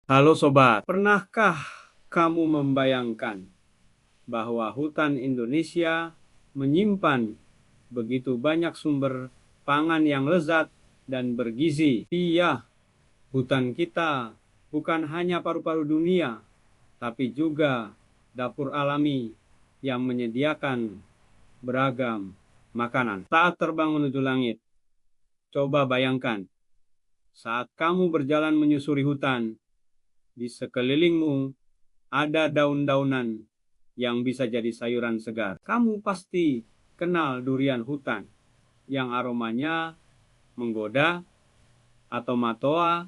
Halo sobat, pernahkah kamu membayangkan bahwa hutan Indonesia menyimpan begitu banyak sumber pangan yang lezat dan bergizi? Iya, hutan kita bukan hanya paru-paru dunia, tapi juga dapur alami yang menyediakan beragam makanan. Saat terbang menuju langit, coba bayangkan saat kamu berjalan menyusuri hutan, di sekelilingmu ada daun-daunan yang bisa jadi sayuran segar. Kamu pasti kenal durian hutan yang aromanya menggoda atau matoa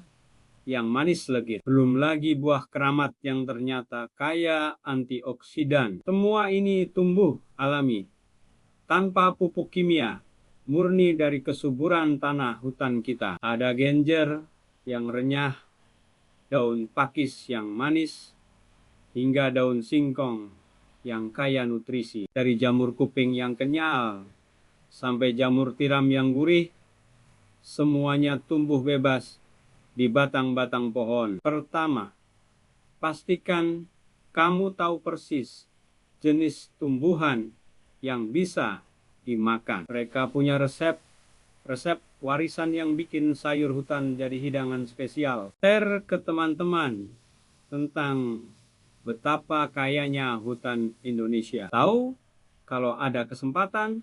yang manis legit. Belum lagi buah keramat yang ternyata kaya antioksidan. Semua ini tumbuh alami, tanpa pupuk kimia, murni dari kesuburan tanah hutan kita. Ada genjer yang renyah, daun pakis yang manis, hingga daun singkong yang kaya nutrisi. Dari jamur kuping yang kenyal sampai jamur tiram yang gurih, semuanya tumbuh bebas di batang-batang pohon. Pertama, pastikan kamu tahu persis jenis tumbuhan yang bisa dimakan. Mereka punya resep warisan yang bikin sayur hutan jadi hidangan spesial. Share ke teman-teman tentang betapa kayanya hutan Indonesia. Tahu, kalau ada kesempatan,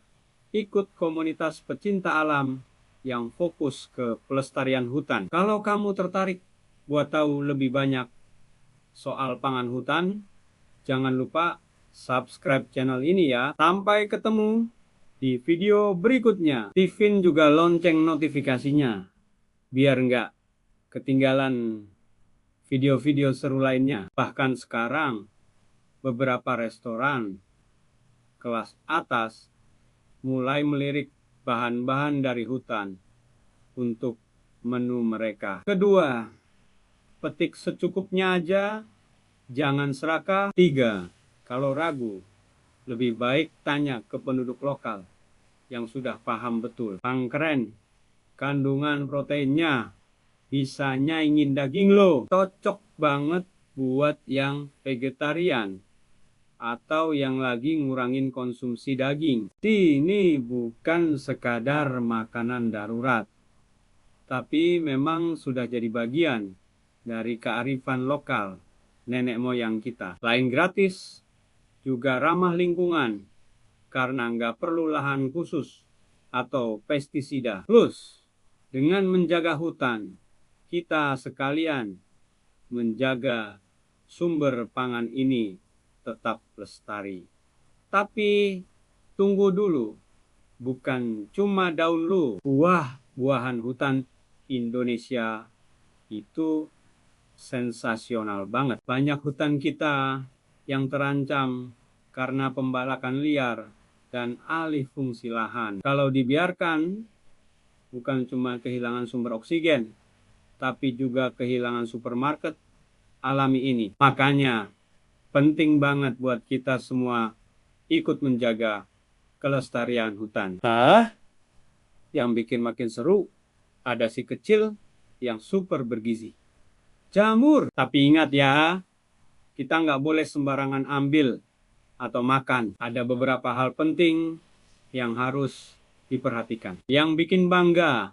ikut komunitas pecinta alam yang fokus ke pelestarian hutan. Kalau kamu tertarik buat tahu lebih banyak soal pangan hutan, jangan lupa subscribe channel ini ya. Sampai ketemu di video berikutnya. Aktifin juga lonceng notifikasinya, biar nggak ketinggalan video-video seru lainnya. Bahkan sekarang, beberapa restoran kelas atas mulai melirik bahan-bahan dari hutan untuk menu mereka. Kedua, petik secukupnya aja, jangan serakah. Tiga, kalau ragu, lebih baik tanya ke penduduk lokal yang sudah paham betul. Yang keren, kandungan proteinnya bisa nyaingin daging lo. Cocok banget buat yang vegetarian atau yang lagi ngurangin konsumsi daging. Ini bukan sekadar makanan darurat, tapi memang sudah jadi bagian dari kearifan lokal nenek moyang kita. Selain gratis, juga ramah lingkungan karena nggak perlu lahan khusus atau pestisida. Plus, dengan menjaga hutan, kita sekalian menjaga sumber pangan ini tetap lestari. Tapi tunggu dulu, bukan cuma daun lu. Buah-buahan hutan Indonesia itu sensasional banget. Banyak hutan kita yang terancam karena pembalakan liar dan alih fungsi lahan. Kalau dibiarkan, bukan cuma kehilangan sumber oksigen, tapi juga kehilangan supermarket alami ini. Makanya penting banget buat kita semua ikut menjaga kelestarian hutan. Yang bikin makin seru, ada si kecil yang super bergizi. Jamur. Tapi ingat ya, kita nggak boleh sembarangan ambil atau makan. Ada beberapa hal penting yang harus diperhatikan. Yang bikin bangga,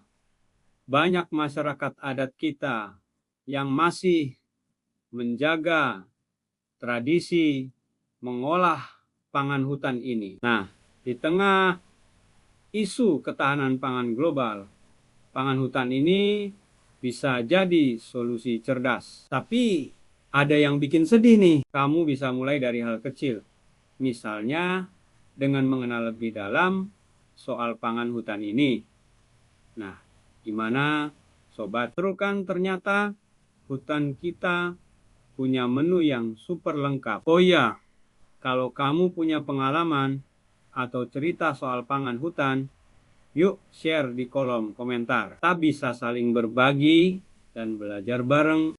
banyak masyarakat adat kita yang masih menjaga tradisi mengolah pangan hutan ini. Nah, di tengah isu ketahanan pangan global, pangan hutan ini bisa jadi solusi cerdas. Tapi ada yang bikin sedih nih. Kamu bisa mulai dari hal kecil. Misalnya dengan mengenal lebih dalam soal pangan hutan ini. Nah, gimana sobat? Seru kan ternyata hutan kita punya menu yang super lengkap. Oh iya, kalau kamu punya pengalaman atau cerita soal pangan hutan, yuk share di kolom komentar. Kita bisa saling berbagi dan belajar bareng.